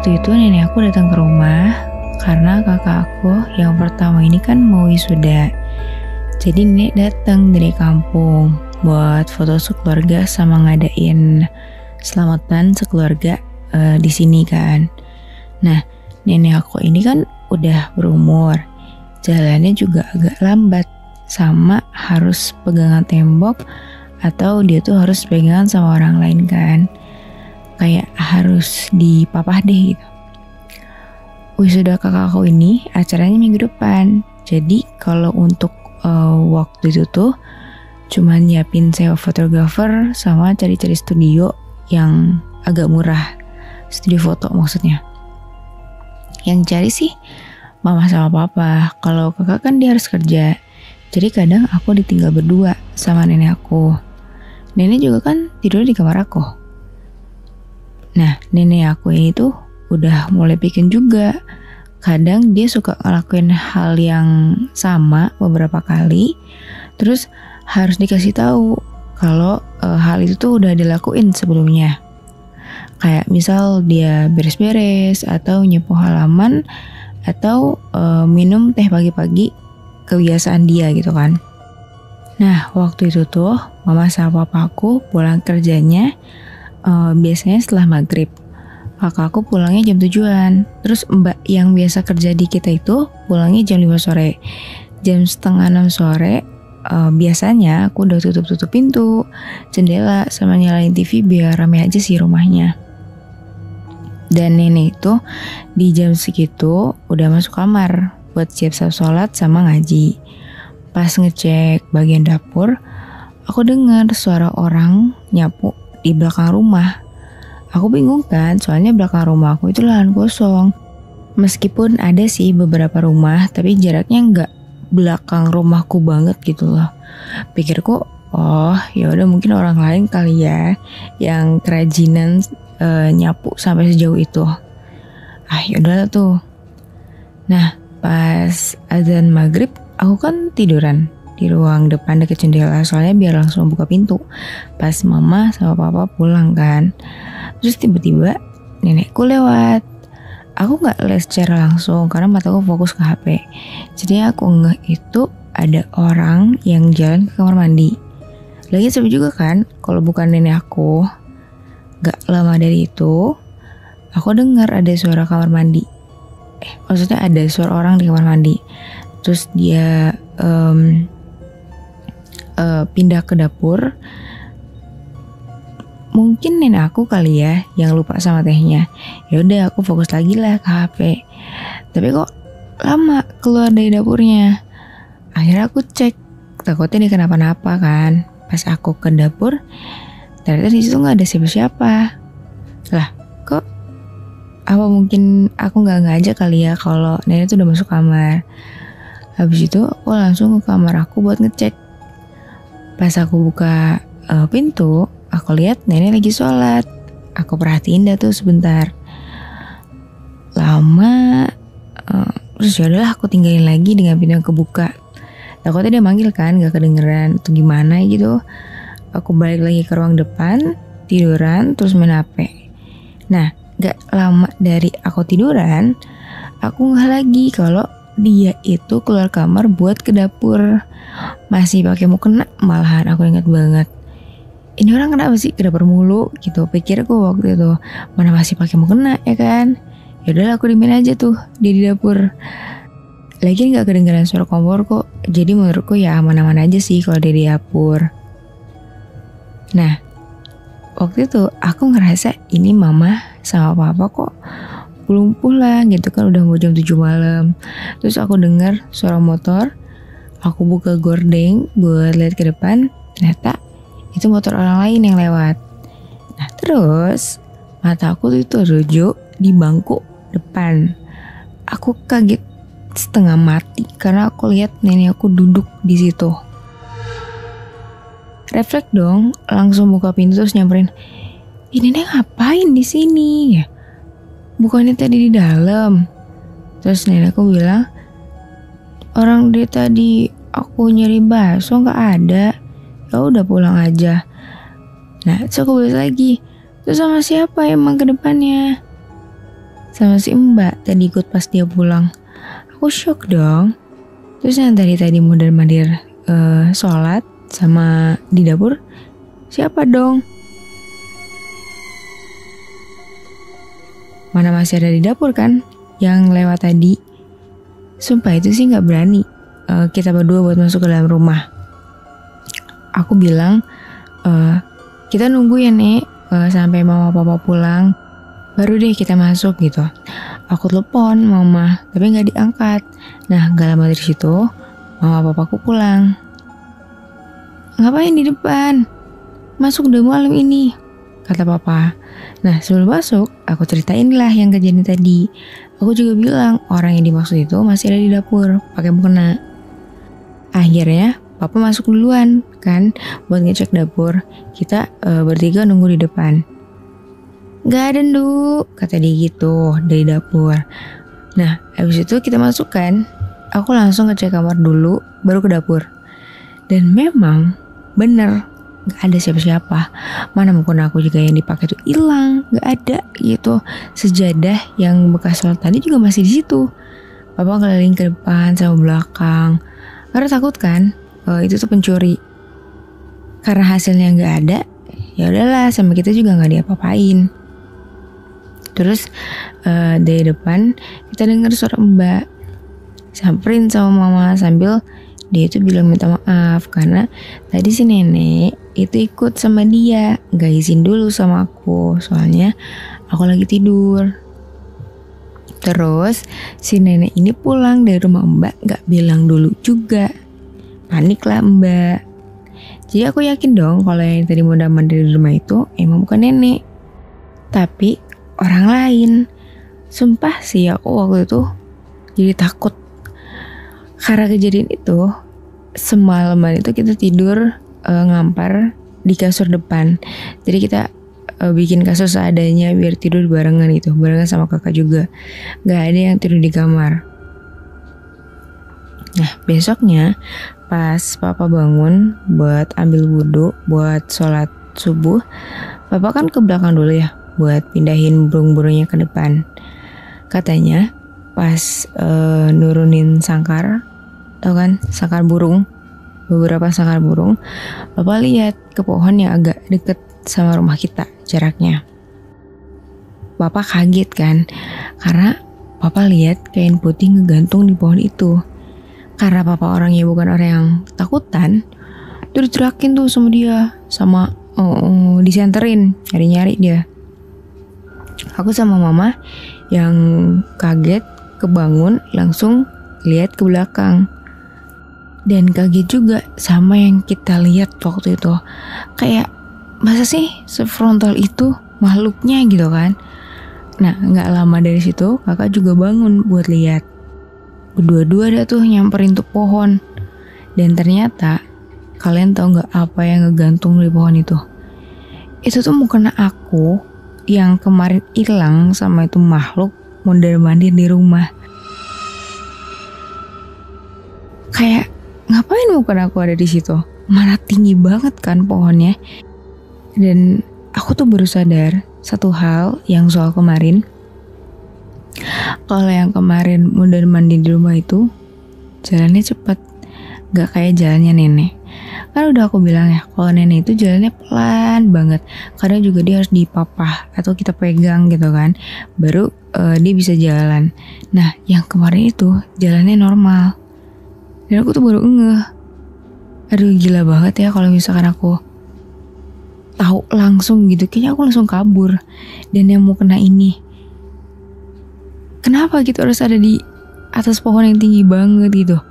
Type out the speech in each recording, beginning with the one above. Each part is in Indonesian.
Waktu itu nenek aku datang ke rumah karena kakak aku yang pertama ini kan mau wisuda. Jadi nenek datang dari kampung buat foto sekeluarga sama ngadain selamatan sekeluarga di sini kan. Nah, nenek aku ini kan udah berumur, jalannya juga agak lambat, sama harus pegangan tembok atau dia tuh harus pegangan sama orang lain kan. Kayak harus dipapah deh gitu. Wisuda kakak aku ini acaranya minggu depan. Jadi kalau untuk waktu itu tuh cuma nyiapin sewa fotografer sama cari-cari studio yang agak murah. Studio foto maksudnya. Yang cari sih mama sama papa. Kalau kakak kan dia harus kerja. Jadi kadang aku ditinggal berdua sama nenek aku. Nenek juga kan tidur di kamar aku. Nah, nenek aku ini tuh udah mulai bikin juga. Kadang dia suka ngelakuin hal yang sama beberapa kali, terus harus dikasih tahu kalau hal itu tuh udah dilakuin sebelumnya. Kayak misal dia beres-beres atau nyapu halaman atau minum teh pagi-pagi, kebiasaan dia gitu kan. Nah, waktu itu tuh mama sama papaku pulang kerjanya biasanya setelah maghrib. Kakak aku pulangnya jam 7-an. Terus mbak yang biasa kerja di kita itu pulangnya jam 5 sore. Jam setengah 6 sore biasanya aku udah tutup pintu, jendela, sama nyalain TV biar rame aja sih rumahnya. Dan nenek itu di jam segitu udah masuk kamar buat siap-siap sholat sama ngaji. Pas ngecek bagian dapur, aku dengar suara orang nyapu di belakang rumah. Aku bingung kan, soalnya belakang rumah aku itu lahan kosong. Meskipun ada sih beberapa rumah, tapi jaraknya nggak belakang rumahku banget gitu loh. Pikirku, oh ya udah mungkin orang lain kali ya yang kerajinan nyapu sampai sejauh itu. Yaudah tuh. Nah, pas azan maghrib, aku kan tiduran di ruang depan dekat jendela, soalnya biar langsung buka pintu pas mama sama papa pulang kan. Terus tiba-tiba nenekku lewat. Aku gak lihat secara langsung karena mataku fokus ke HP. Jadi aku ngeh itu ada orang yang jalan ke kamar mandi. Lagi sepi juga kan kalau bukan nenek aku. Gak lama dari itu aku dengar ada suara kamar mandi. Maksudnya ada suara orang di kamar mandi. Terus dia pindah ke dapur. Mungkin nenek aku kali ya yang lupa sama tehnya. Ya udah aku fokus lagi lah ke HP. Tapi kok lama keluar dari dapurnya. Akhirnya aku cek, takutnya dia kenapa-napa kan. Pas aku ke dapur, ternyata di situ nggak ada siapa-siapa. Lah, kok apa mungkin aku nggak ngajak kali ya kalau nenek tuh udah masuk kamar. Habis itu aku langsung ke kamar aku buat ngecek. Pas aku buka pintu, aku lihat nenek lagi sholat. Aku perhatiin dah tuh sebentar. Lama, terus yaudahlah aku tinggalin lagi dengan pintu yang kebuka. Takutnya dia manggil kan, gak kedengeran atau gimana gitu. Aku balik lagi ke ruang depan, tiduran, terus main HP. Nah, gak lama dari aku tiduran, aku ngeh lagi kalau dia itu keluar kamar buat ke dapur. Masih pakai mukena malahan, aku ingat banget. Ini orang kenapa sih ke dapur mulu gitu, pikirku waktu itu. Mana masih pakai mukena ya kan. Yaudah aku diemin aja tuh dia di dapur. Lagian gak kedengeran suara kompor kok. Jadi menurutku ya aman-aman aja sih kalau dia di dapur. Nah, waktu itu aku ngerasa ini mama sama papa kok belum pulang gitu kan, udah mau jam 7 malam. Terus aku dengar suara motor. Aku buka gordeng buat lihat ke depan, ternyata itu motor orang lain yang lewat. Nah terus mata aku tuh tertuju di bangku depan. Aku kaget setengah mati karena aku lihat nenek aku duduk di situ. Refleks dong, langsung buka pintu terus nyamperin. Ini nenek ngapain di sini? Bukannya tadi di dalam. Terus nenekku bilang, orang dari tadi aku nyari bakso nggak ada. Ya udah pulang aja. Nah, terus aku balik lagi. Terus sama siapa emang ke depannya? sama si Mbak tadi ikut pas dia pulang. Aku shock dong. Terus yang tadi mondar-mandir sholat sama di dapur, siapa dong? Mana masih ada di dapur kan yang lewat tadi. Sumpah itu sih gak berani kita berdua buat masuk ke dalam rumah. Aku bilang, kita nunggu ya Nek sampai mama papa pulang, baru deh kita masuk gitu. Aku telepon mama, tapi gak diangkat. Nah gak lama dari situ, mama papaku pulang. Ngapain di depan? Masuk udah malam ini, kata papa. Nah sebelum masuk, aku ceritain lah yang kejadian tadi. Aku juga bilang orang yang dimaksud itu masih ada di dapur, pakai mukena. Akhirnya papa masuk duluan kan buat ngecek dapur. Kita bertiga nunggu di depan. Gak ada Ndu, kata dia gitu dari dapur. Nah habis itu kita masuk kan. Aku langsung ngecek kamar dulu, baru ke dapur. Dan memang bener gak ada siapa-siapa. Mana mukena aku juga yang dipakai tuh hilang, gak ada gitu. Sejadah yang bekas sholat tadi juga masih di situ. Papa keliling ke depan sama belakang karena takut kan itu tuh pencuri. Karena hasilnya gak ada, ya udahlah sama kita juga gak diapa-apain. Terus dari depan kita dengar suara Mbak samperin sama mama sambil dia itu bilang minta maaf karena tadi si nenek itu ikut sama dia, gak izin dulu sama aku soalnya aku lagi tidur. Terus si nenek ini pulang dari rumah Mbak gak bilang dulu juga. Panik lah Mbak. Jadi aku yakin dong kalau yang tadi mondar-mandir di rumah itu emang bukan nenek, tapi orang lain. Sumpah sih aku waktu itu jadi takut. Karena kejadian itu, semalaman itu kita tidur ngampar di kasur depan. Jadi kita bikin kasur seadanya biar tidur barengan gitu, barengan sama kakak juga. Gak ada yang tidur di kamar. Nah besoknya pas papa bangun buat ambil wudhu, buat sholat subuh, papa kan ke belakang dulu ya buat pindahin burung-burungnya ke depan. Katanya pas nurunin sangkar, tau kan sangkar burung, beberapa sangkar burung, papa lihat ke pohon yang agak deket sama rumah kita jaraknya. Papa kaget kan, karena papa lihat kain putih ngegantung di pohon itu. Karena papa orangnya bukan orang yang takutan, tuh diterakin tuh sama dia, sama disenterin, nyari-nyari dia. Aku sama mama yang kaget kebangun langsung lihat ke belakang. Dan kaget juga sama yang kita lihat waktu itu. Kayak masa sih sefrontal itu makhluknya gitu kan. Nah gak lama dari situ kakak juga bangun buat lihat. Berdua-dua dah tuh nyamperin tuh pohon. Dan ternyata kalian tahu gak apa yang ngegantung di pohon itu? Itu tuh mukena aku yang kemarin hilang sama itu makhluk mondar-mandir di rumah. Kayak ngapain mukena aku ada di situ? Mana tinggi banget kan pohonnya. Dan aku tuh baru sadar satu hal yang soal kemarin. Kalau yang kemarin mondar-mandir di rumah itu jalannya cepat, gak kayak jalannya nenek. Kan udah aku bilang ya, kalau nenek itu jalannya pelan banget. Kadang juga dia harus dipapah atau kita pegang gitu kan, baru dia bisa jalan. Nah yang kemarin itu jalannya normal. Dan aku tuh baru ngeh. Aduh gila banget ya kalau misalkan aku tahu langsung gitu, kayaknya aku langsung kabur. Dan yang mau kena ini, kenapa gitu harus ada di atas pohon yang tinggi banget gitu?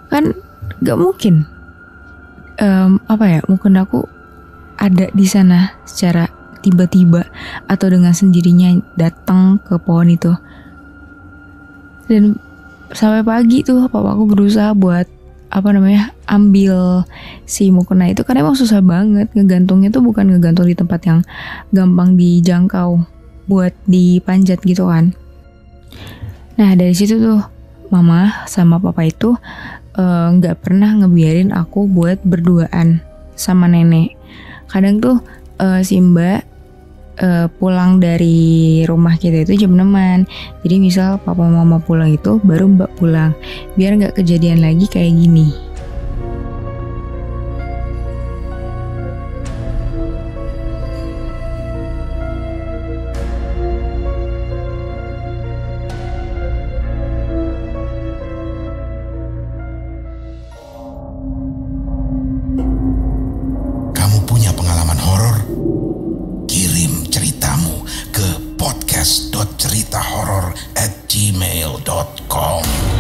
Kan gak mungkin mungkin aku ada di sana secara tiba-tiba atau dengan sendirinya datang ke pohon itu. Dan sampai pagi tuh papaku berusaha buat ambil si mukena itu, karena emang susah banget ngegantungnya tuh, bukan ngegantung di tempat yang gampang dijangkau buat dipanjat gitu kan. Nah dari situ tuh mama sama papa itu nggak pernah ngebiarin aku buat berduaan sama nenek. Kadang tuh si Mbak pulang dari rumah kita itu jam 6-an. Jadi misal papa mama pulang itu baru mbak pulang, biar nggak kejadian lagi kayak gini. Kamu punya pengalaman horor? Kirim ceritamu ke podcast.ceritahoror@gmail.com.